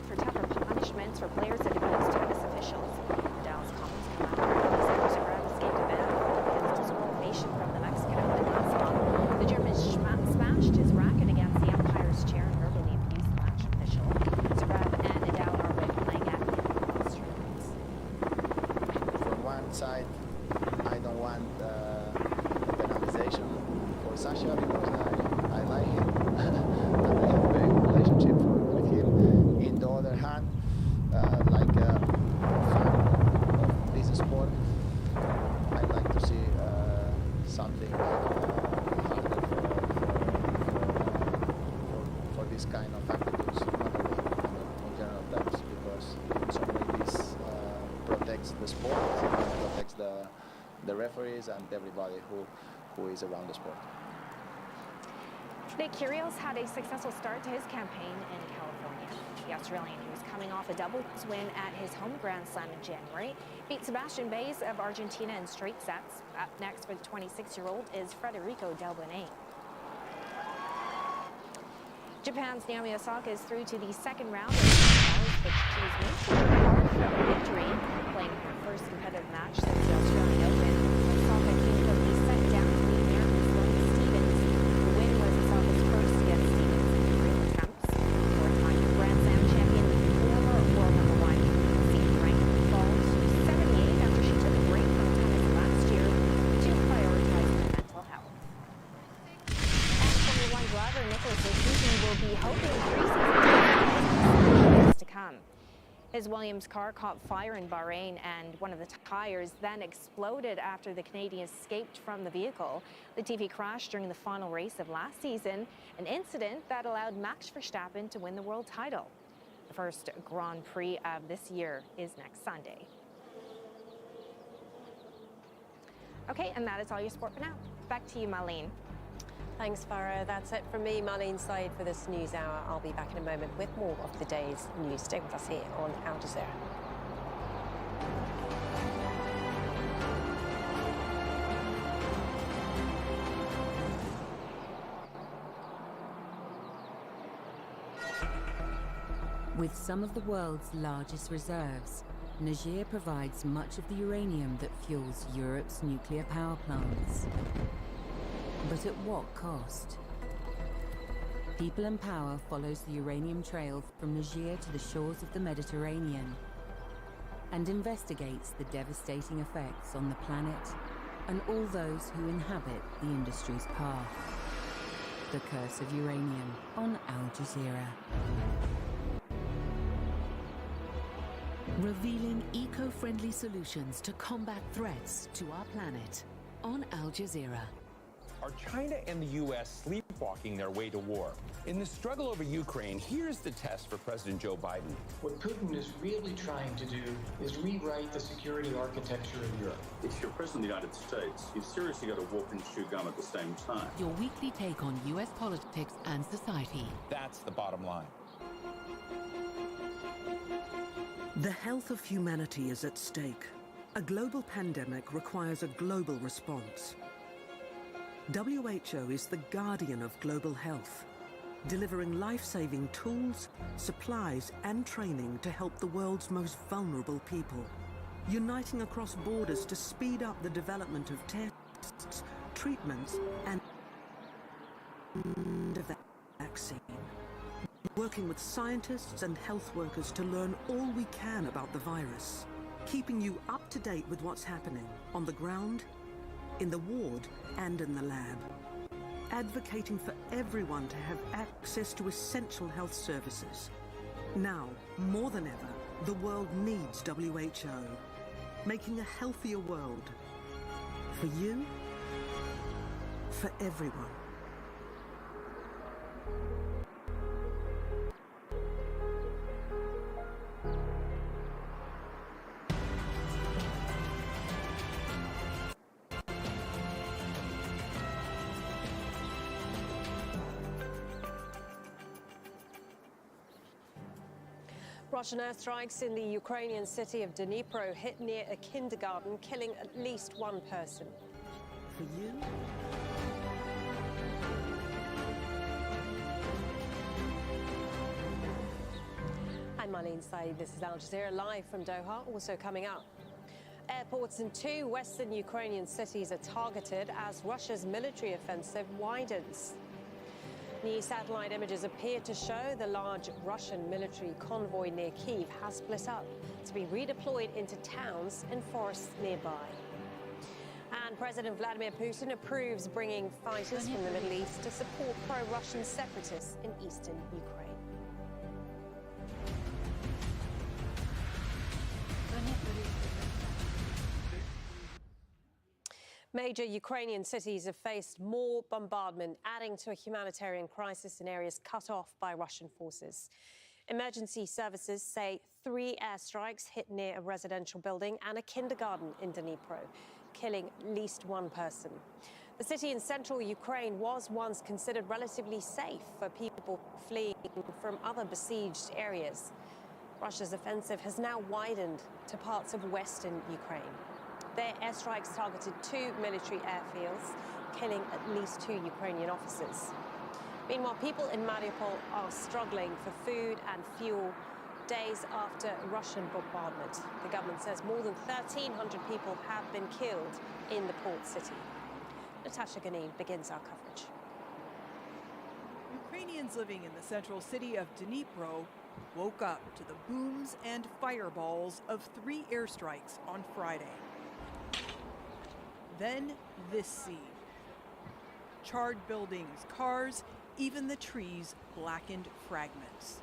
for tougher punishments for players that abuse tennis officials. The Dallas Comets commander Zverev escaped a ban against disqualification from the Mexican Open last month. The German smashed his racket against the umpire's chair and verbally abused the match official. Zverev and Nadal are both playing at the tournaments. From one side, I don't want penalization for Sasha because I like him and I have a very good relationship with him. In the other hand, like a fan of this sport, I'd like to see something harder for this kind of attitudes, not only in general terms, because in some way this protects the sport, protects the referees and everybody who is around the sport. Nick Kyrgios had a successful start to his campaign in California. The Australian, who was coming off a doubles win at his home Grand Slam in January, beat Sebastian Baez of Argentina in straight sets. Up next for the 26-year-old is Federico Del Bonet. Japan's Naomi Osaka is through to the second round of the finals, but she's made hard from victory. Playing her first competitive match since the Australian Open, Osaka came from the set down to the American Sloane Stevens. The win was Osaka's first against Stevens in 3 attempts. Four-time Grand Slam champion, former world number 1, seed rank fall to 78 after she took a break from tennis last year to prioritize her mental health. And Formula 1 driver Nicholas Latifi will be hoping 3 seasons to come. His Williams car caught fire in Bahrain, and one of the tires then exploded after the Canadian escaped from the vehicle. Latifi crashed during the final race of last season, an incident that allowed Max Verstappen to win the world title. The first Grand Prix of this year is next Sunday. Okay, and that is all your sport for now. Back to you, Marlene. Thanks, Farah. That's it from me, Marlene Said, for this news hour. I'll be back in a moment with more of the day's news. Stay with us here on Al Jazeera. With some of the world's largest reserves, Niger provides much of the uranium that fuels Europe's nuclear power plants. But at what cost? People and Power follows the uranium trail from Niger to the shores of the Mediterranean and investigates the devastating effects on the planet and all those who inhabit the industry's path. The Curse of Uranium on Al Jazeera. Revealing eco-friendly solutions to combat threats to our planet on Al Jazeera. Are China and the U.S. sleepwalking their way to war? In the struggle over Ukraine, here's the test for President Joe Biden. What Putin is really trying to do is rewrite the security architecture of Europe. If you're President of the United States, you've seriously got to walk and chew gum at the same time. Your weekly take on U.S. politics and society. That's the bottom line. The health of humanity is at stake. A global pandemic requires a global response. WHO is the guardian of global health, delivering life-saving tools, supplies and training to help the world's most vulnerable people, uniting across borders to speed up the development of tests, treatments and a vaccine, working with scientists and health workers to learn all we can about the virus, keeping you up to date with what's happening on the ground, in the ward and in the lab, advocating for everyone to have access to essential health services. Now, more than ever, the world needs WHO, making a healthier world. For you, for everyone. Russian airstrikes in the Ukrainian city of Dnipro hit near a kindergarten, killing at least one person. For you, Marlene Saeed. This is Al Jazeera live from Doha. Also coming up, airports in 2 western Ukrainian cities are targeted as Russia's military offensive widens. New satellite images appear to show the large Russian military convoy near Kyiv has split up to be redeployed into towns and forests nearby. And President Vladimir Putin approves bringing fighters from the Middle East to support pro-Russian separatists in eastern Ukraine. Major Ukrainian cities have faced more bombardment, adding to a humanitarian crisis in areas cut off by Russian forces. Emergency services say 3 airstrikes hit near a residential building and a kindergarten in Dnipro, killing at least 1 person. The city in central Ukraine was once considered relatively safe for people fleeing from other besieged areas. Russia's offensive has now widened to parts of western Ukraine. Their airstrikes targeted 2 military airfields, killing at least 2 Ukrainian officers. Meanwhile, people in Mariupol are struggling for food and fuel days after Russian bombardment. The government says more than 1,300 people have been killed in the port city. Natasha Ganin begins our coverage. Ukrainians living in the central city of Dnipro woke up to the booms and fireballs of 3 airstrikes on Friday. Then this scene. Charred buildings, cars, even the trees blackened fragments.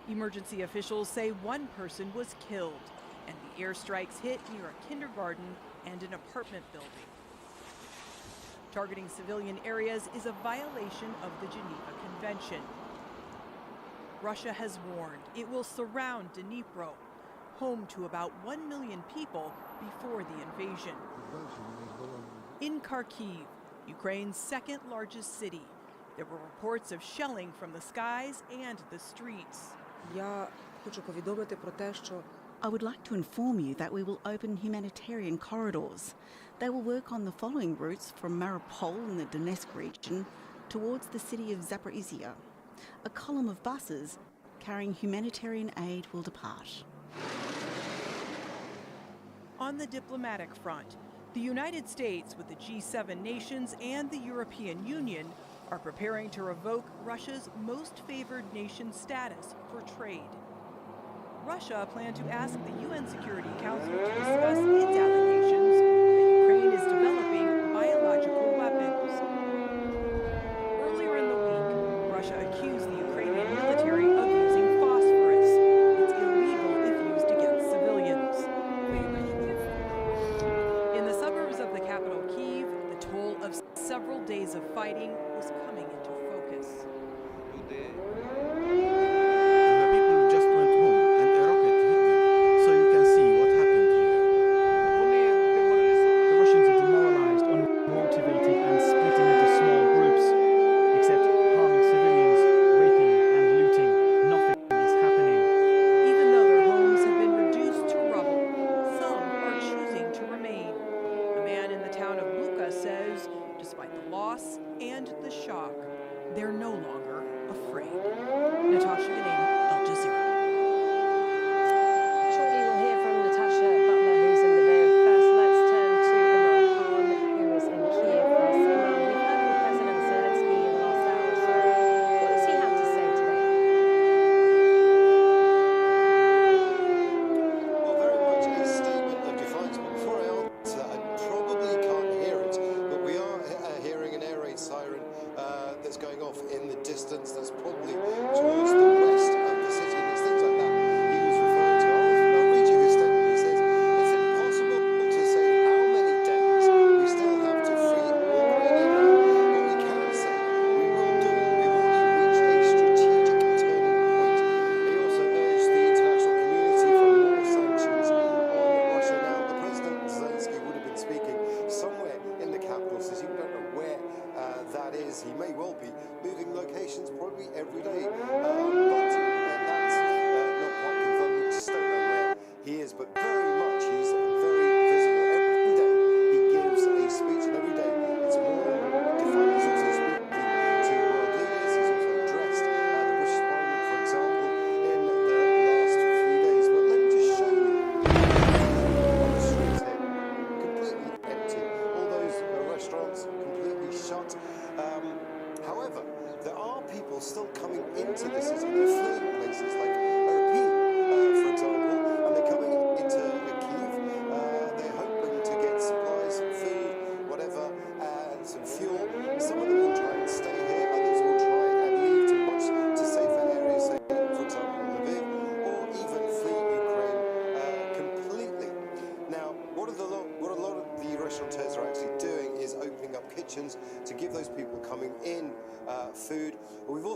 Emergency officials say 1 person was killed, and the airstrikes hit near a kindergarten and an apartment building. Targeting civilian areas is a violation of the Geneva Convention. Russia has warned it will surround Dnipro, home to about 1 million people before the invasion. In Kharkiv, Ukraine's 2nd largest city, there were reports of shelling from the skies and the streets. I would like to inform you that we will open humanitarian corridors. They will work on the following routes from Mariupol in the Donetsk region towards the city of Zaporizhia. A column of buses carrying humanitarian aid will depart. On the diplomatic front, the United States, with the G7 nations and the European Union, are preparing to revoke Russia's most favored nation status for trade. Russia planned to ask the UN Security Council to discuss its allegations that Ukraine is developing biological weapons. Earlier in the week, Russia accused the Ukrainian military of using phosphorus. It's illegal if used against civilians. In the suburbs of the capital, Kyiv, the toll of several days of fighting was coming into focus. And the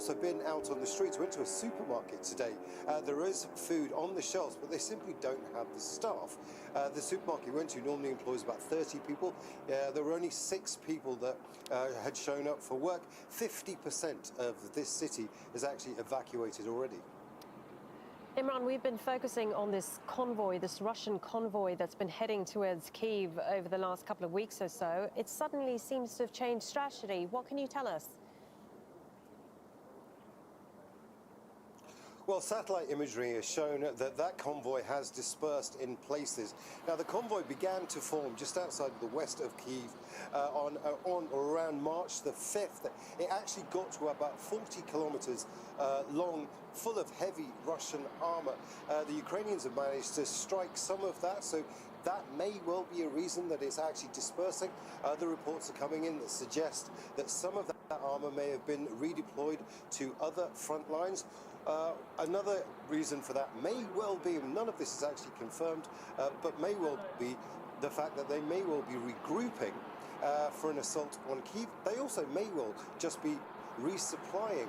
also been out on the streets. Went to a supermarket today. There is food on the shelves, but they simply don't have the staff. The supermarket we went to normally employs about 30 people. There were only 6 people that had shown up for work. 50% of this city is actually evacuated already. Imran, we've been focusing on this convoy, this Russian convoy that's been heading towards Kyiv over the last couple of weeks or so. It suddenly seems to have changed strategy. What can you tell us? Well, satellite imagery has shown that that convoy has dispersed in places. Now, the convoy began to form just outside the west of Kyiv on or around March the 5th. It actually got to about 40 kilometers long, full of heavy Russian armor. The Ukrainians have managed to strike some of that, so that may well be a reason that it's actually dispersing. Other reports are coming in that suggest that some of that armor may have been redeployed to other front lines. Another reason for that may well be, none of this is actually confirmed, but may well be the fact that they may well be regrouping for an assault on Kyiv. They also may well just be resupplying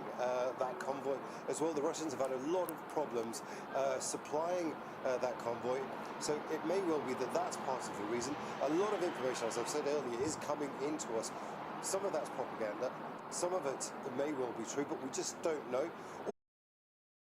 that convoy as well. The Russians have had a lot of problems supplying that convoy, so it may well be that that's part of the reason. A lot of information, as I've said earlier, is coming into us. Some of that's propaganda, some of it may well be true, but we just don't know.